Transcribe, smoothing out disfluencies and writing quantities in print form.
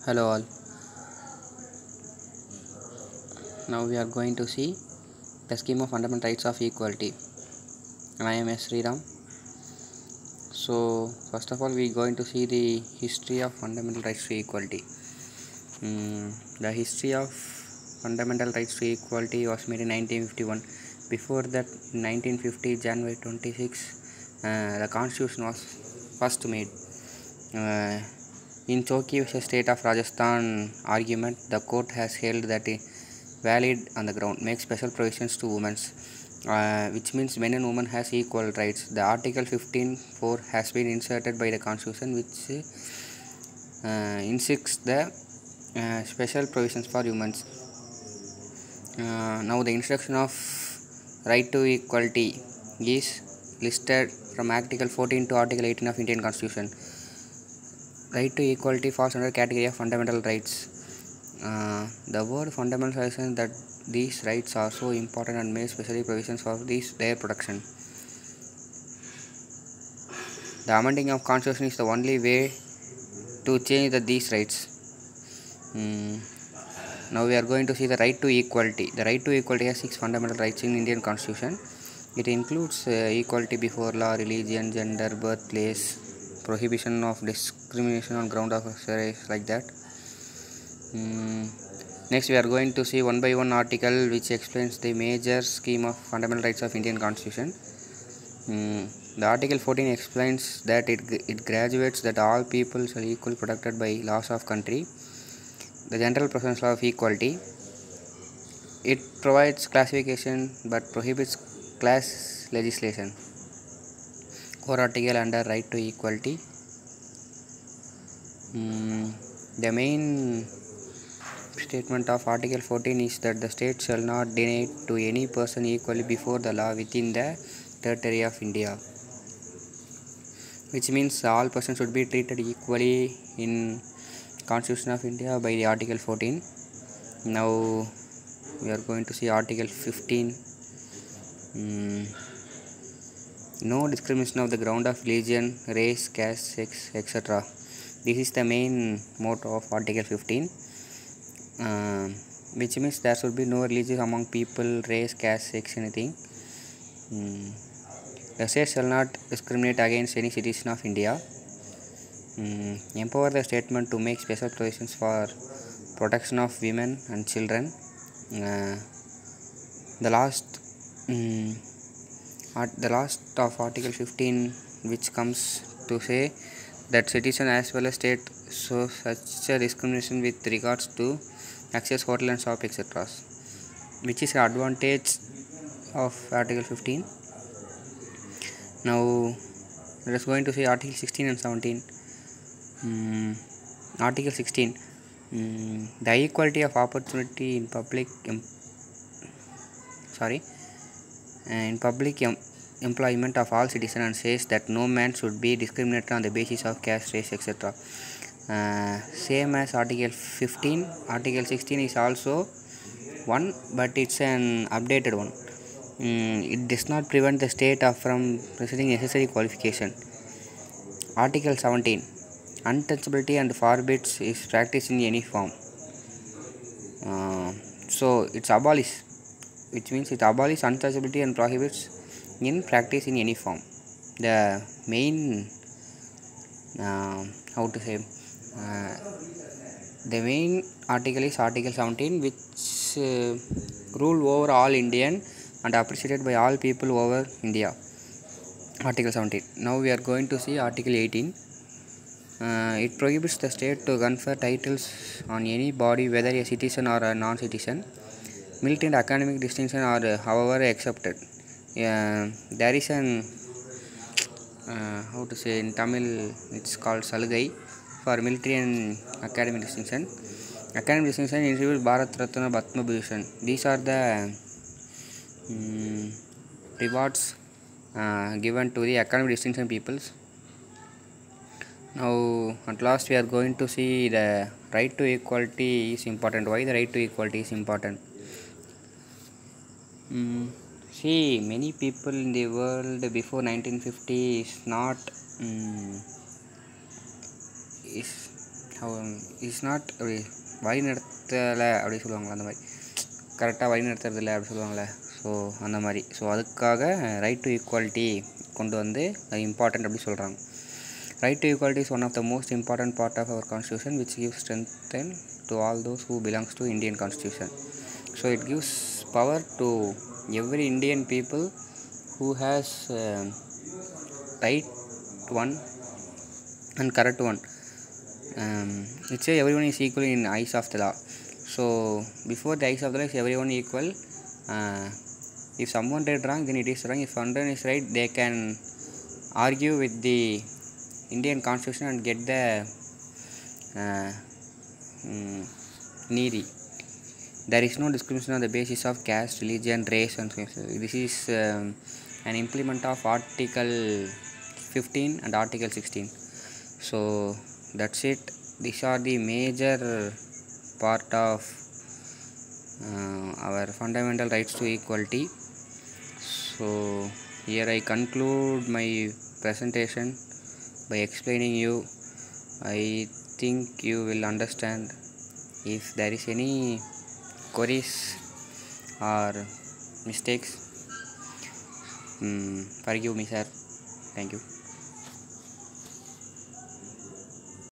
Hello all. Now we are going to see the scheme of fundamental rights of equality. And I am S. Sriram. So first of all we are going to see the history of fundamental rights to equality. The history of fundamental rights to equality was made in 1951. Before that, in 1950 January 26, the constitution was first made. In Choki vs. State of Rajasthan argument, the court has held that valid on the ground, make special provisions to women, which means men and women has equal rights. The Article 15(4) has been inserted by the Constitution, which insists the special provisions for women. Now the introduction of right to equality is listed from Article 14 to Article 18 of Indian Constitution. Right to equality falls under category of fundamental rights. The word fundamental rights that these rights are so important and made specially provisions for their protection. The amending of constitution is the only way to change these rights. Now we are going to see the right to equality. The right to equality has 6 fundamental rights in Indian Constitution. It includes equality before law, religion, gender, birthplace, prohibition of discrimination on ground of race, like that. Next we are going to see one by one article which explains the major scheme of fundamental rights of Indian Constitution. The Article 14 explains that it graduates that all people are equally protected by laws of country. The general presumption of equality. It provides classification but prohibits class legislation. Core article under right to equality. The main statement of Article 14 is that the state shall not deny to any person equally before the law within the territory of India, which means all persons should be treated equally in Constitution of India by the Article 14. Now we are going to see Article 15. No discrimination of the ground of religion, race, caste, sex, etc. This is the main motto of Article 15. Which means there should be no religion among people, race, caste, sex, anything. The state shall not discriminate against any citizen of India. Empower the statement to make special provisions for protection of women and children. The last of Article 15, which comes to say that citizen as well as state show such a discrimination with regards to access hotel and shop, etc., which is an advantage of Article 15. Now let us going to see Article 16 and 17. Article 16, the equality of opportunity in public employment of all citizens, and says that no man should be discriminated on the basis of caste, race, etc. Same as Article 15, Article 16 is also one, but it's an updated one. It does not prevent the state from presenting necessary qualification. Article 17, untouchability and forbids is practiced in any form. So it's abolished, which means it abolishes untouchability and prohibits in practice in any form. The main the main article is Article 17, which rule over all Indian and appreciated by all people over India. Article 17. Now we are going to see Article 18. It prohibits the state to confer titles on any body, whether a citizen or a non-citizen. Military and academic distinction are however accepted. There is an in Tamil it's called Salgai for military and academic distinction. Academic distinction includes Bharat Ratna, Padma Bhushan. These are the rewards given to the academic distinction peoples. Now at last we are going to see the right to equality is important. Why the right to equality is important? See, many people in the world before 1950 is is not அப்படி வழி நடத்தலை அப்படி சொல்லுவாங்களே, அந்த மாதிரி கரெக்டாக வழி நடத்துறதில்லை அப்படி சொல்லுவாங்களே. ஸோ அந்த மாதிரி. ஸோ அதுக்காக ரைட் டு ஈக்குவாலிட்டி கொண்டு வந்து அது இம்பார்ட்டண்ட் அப்படி சொல்கிறாங்க. Right to equality is one of the most important part of our constitution which gives strength to all those who belongs to Indian constitution. So it gives power to every Indian people who has right one and correct one. It says everyone is equal in eyes of the law. So before the eyes of the law is everyone equal. If someone did wrong, then it is wrong. If someone is right, they can argue with the Indian constitution and get the needy. There is no discrimination on the basis of caste, religion, race and this is an implement of Article 15 and Article 16. So that's it. These are the major part of our fundamental rights to equality. So here I conclude my presentation by explaining you. I think you will understand. If there is any queries or mistakes, forgive me, sir. Thank you.